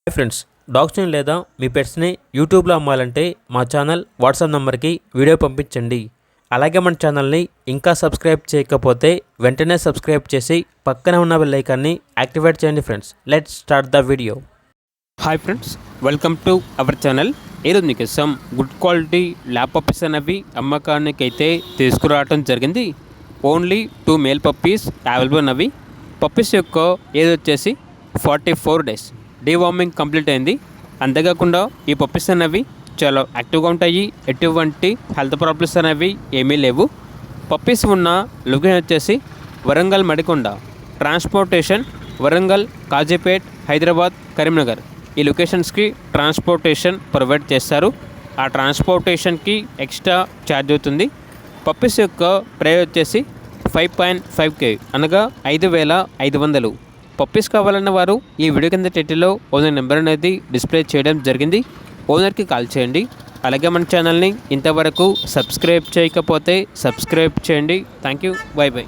Hi friends, డాగ్స్ని లేదా మీ పెట్స్ని యూట్యూబ్లో అమ్మాలంటే మా ఛానల్ వాట్సాప్ నెంబర్కి వీడియో పంపించండి. అలాగే మన ఛానల్ని ఇంకా సబ్స్క్రైబ్ చేయకపోతే వెంటనే సబ్స్క్రైబ్ చేసి పక్కనే ఉన్న బెల్ ఐకాన్ని యాక్టివేట్ చేయండి. Friends, let's start the video. Hi friends, welcome to our channel. ఈరోజు మీకోసం గుడ్ క్వాలిటీ ల్యాబ్ పప్పీస్ అనేవి అమ్మకానికి అయితే తీసుకురావడం జరిగింది. ఓన్లీ 2 మేల్ పప్పీస్ అవైలబుల్ ఉన్నవి. పప్పీస్ యొక్క ఏజ్ వచ్చేసి 44 డేస్. డీవార్మింగ్ కంప్లీట్ అయింది. అంతేకాకుండా ఈ పప్పీస్ అనేవి చాలా యాక్టివ్గా ఉంటాయి. ఎటువంటి హెల్త్ ప్రాబ్లమ్స్ అనేవి ఏమీ లేవు. పప్పీస్ ఉన్న లొకేషన్ వచ్చేసి వరంగల్ మడికొండ. ట్రాన్స్పోర్టేషన్ వరంగల్, కాజీపేట్, హైదరాబాద్, కరీంనగర్ ఈ లొకేషన్స్కి ట్రాన్స్పోర్టేషన్ ప్రొవైడ్ చేస్తారు. ఆ ట్రాన్స్పోర్టేషన్కి ఎక్స్ట్రా ఛార్జ్ అవుతుంది. పప్పీస్ యొక్క ప్రైస్ వచ్చేసి 5.5K అనగా 5,500. పప్పీస్ కావాలన్న వారు ఈ వీడియో కింద టైటిల్లో ఓనర్ నెంబర్ అనేది డిస్ప్లే చేయడం జరిగింది. ఓనర్కి కాల్ చేయండి. అలాగే మన ఛానల్ని ఇంతవరకు సబ్స్క్రైబ్ చేయకపోతే సబ్స్క్రైబ్ చేయండి. Thank you. By by.